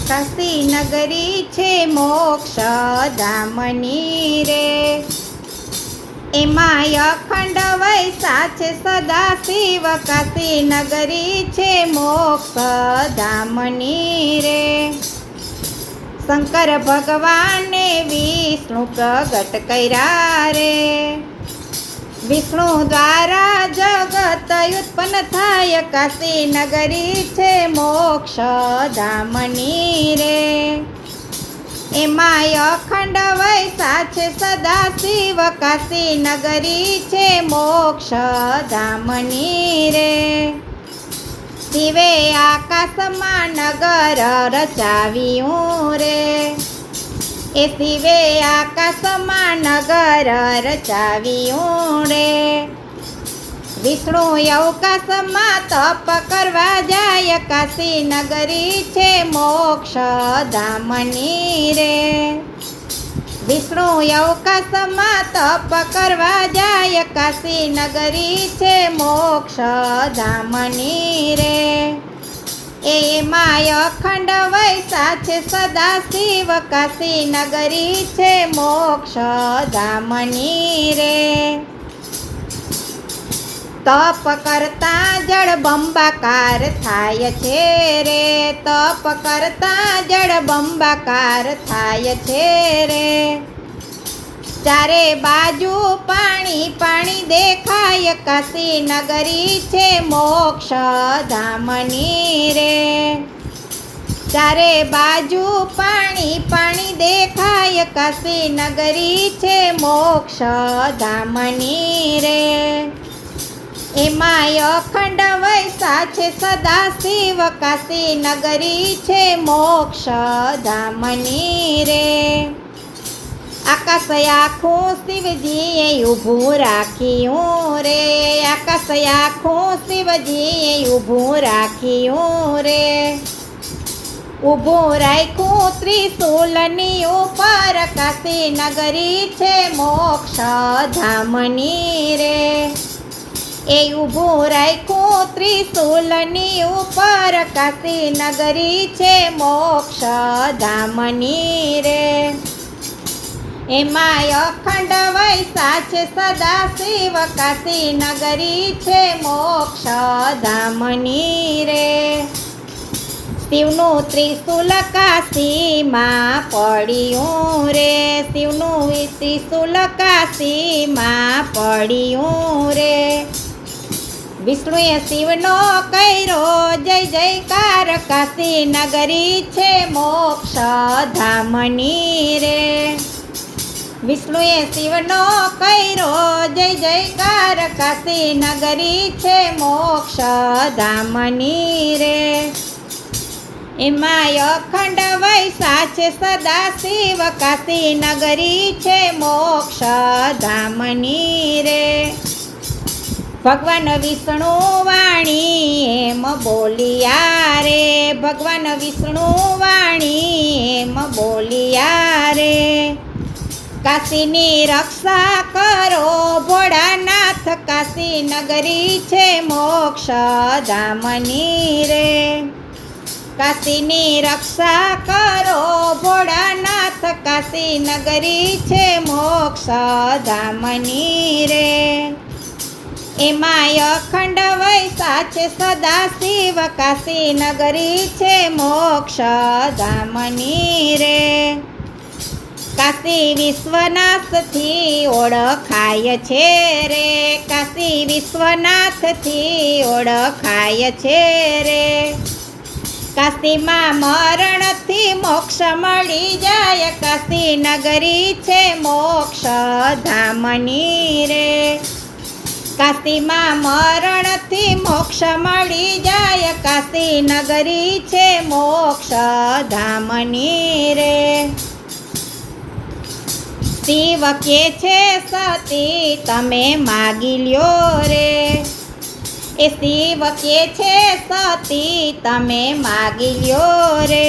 કાશી નગરી છે મોક્ષ ધામની રે, એમાં અખંડ વૈસા છે સદા શિવ, કાશી નગરી છે મોક્ષ ધામની રે. શંકર ભગવાને વિષ્ણુ પ્રગટ કર્યા રે, વિષ્ણુ દ્વારા જગત ઉત્પન્ન થાય, કાશી નગરી છે મોક્ષ ધામની રે. એમાં અખંડ વૈસા છે સદા શિવ, કાશી નગરી છે મોક્ષ ધામની રે. શિવે આકાશમાં નગર રચાવ્યું રે, એ શિવે આકાશમાં નગર રચાવ્યું રે. વિષ્ણુ અવકાશમાં તપ કરવા જાય, કાશી નગરી છે મોક્ષ ધામની રે. વિષ્ણુ અવકાશમાં તપ કરવા જાય, કાશી નગરી છે મોક્ષ ધામની રે. એમાં અખંડ વૈસા છે સદા શિવ, કાશી નગરી છે મોક્ષ ધામની રે. તપ કરતા જળ બંબાકાર થાય છે રે, તપ કરતા જળ બંબાકાર થાય છે રે. ચારે બાજુ પાણી પાણી દેખાય, કાશી નગરી છે મોક્ષ ધામની રે. ચારે બાજુ પાણી પાણી દેખાય, કાશી નગરી છે મોક્ષ ધામની રે. એમાં અખંડ વૈસા છે સદા શિવ, કાશી નગરી છે મોક્ષ ધામની રે. આકાશ આખું શિવજીએ ઊભું રાખ્યું રે, આકાશ આખું શિવજીએ ઊભું રાખ્યું રે. ઊભું રાખ્યું ત્રિશૂલની ઉપર, કાશી નગરી છે મોક્ષ ધામની રે. એ ઊભું રાખ્યું ત્રિશૂલની ઉપર, કાશી નગરી છે મોક્ષ ધામની રે. એમાં અખંડ વૈસા છે સદા શિવ, કાશી નગરી છે મોક્ષ ધામની રે. શિવનું ત્રિશૂલ કાશીમાં પડ્યું રે, શિવનું ત્રિશૂલ કાશીમાં પડ્યું રે. વિષ્ણુએ શિવનો કર્યો જય જયકાર, કાશી નગરી છે મોક્ષ ધામની રે. વિષ્ણુએ શિવનો કર્યો જય જયકાર, કાશી નગરી છે મોક્ષ ધામની રે. એમાં અખંડ વૈસા છે સદા શિવ, કાશી નગરી છે મોક્ષ ધામની રે. ભગવાન વિષ્ણુ વાણી એમ બોલિયા રે, ભગવાન વિષ્ણુ વાણી એમ બોલિયા રે. કાશીની રક્ષા કરો ભોળાનાથ, કાશી નગરી છે મોક્ષ ધામની રે. કાશીની રક્ષા કરો ભોળાનાથ, કાશી નગરી છે મોક્ષ ધામની રે. એમાં અખંડ વૈસા છે સદા શિવ, કાશી નગરી છે મોક્ષ ધામની રે. કાશી વિશ્વનાથથી ઓળખાય છે રે, કાશી વિશ્વનાથથી ઓળખાય છે રે. કાશીમાં મરણથી મોક્ષ મળી જાય, કાશી નગરી છે મોક્ષ ધામની રે. કાશીમાં મરણથી મોક્ષ મળી જાય, કાશી નગરી છે મોક્ષ ધામની રે. શિવ કે છે સતી તમે માગી લ્યો રે, એ શિવ કે છે સતી તમે માગી લ્યો રે.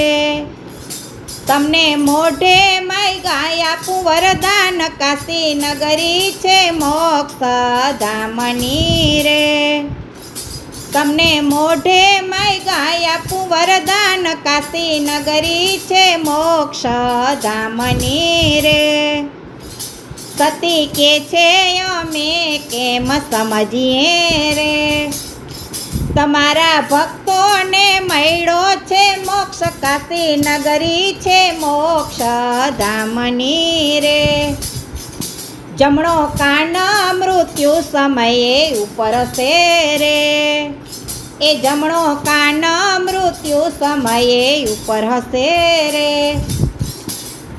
તમને મોઢે માગ્યા આપું વરદાન, કાશી નગરી છે મોક્ષ ધામની રે. તમને મોઢે માય ગાય આપું વરદાન, કાશી નગરી છે મોક્ષ ધામની રે. સતી કે છે અમે કેમ સમજીએ રે, તમારા ભક્તોને મળ્યો છે મોક્ષ, કાશી નગરી છે મોક્ષ ધામની રે. જમણો કાન મૃત્યુ સમયે ઉપર છે રે, એ જમણો કાન મૃત્યુ સમયે ઉપર હશે રે.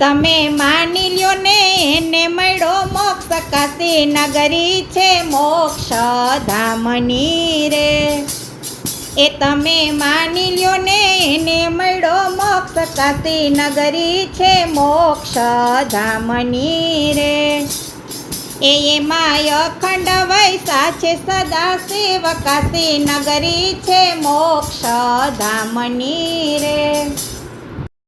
તમે માની લ્યો ને એને મળ્યો મોક્ષ, કાશી નગરી છે મોક્ષ ધામની રે. એ તમે માની લ્યો ને એને મળ્યો મોક્ષ, કાશી નગરી છે મોક્ષ ધામની રે. એમાં અખંડ વૈસા છે સદા શિવ, કાશી નગરી છે મોક્ષ ધામની રે.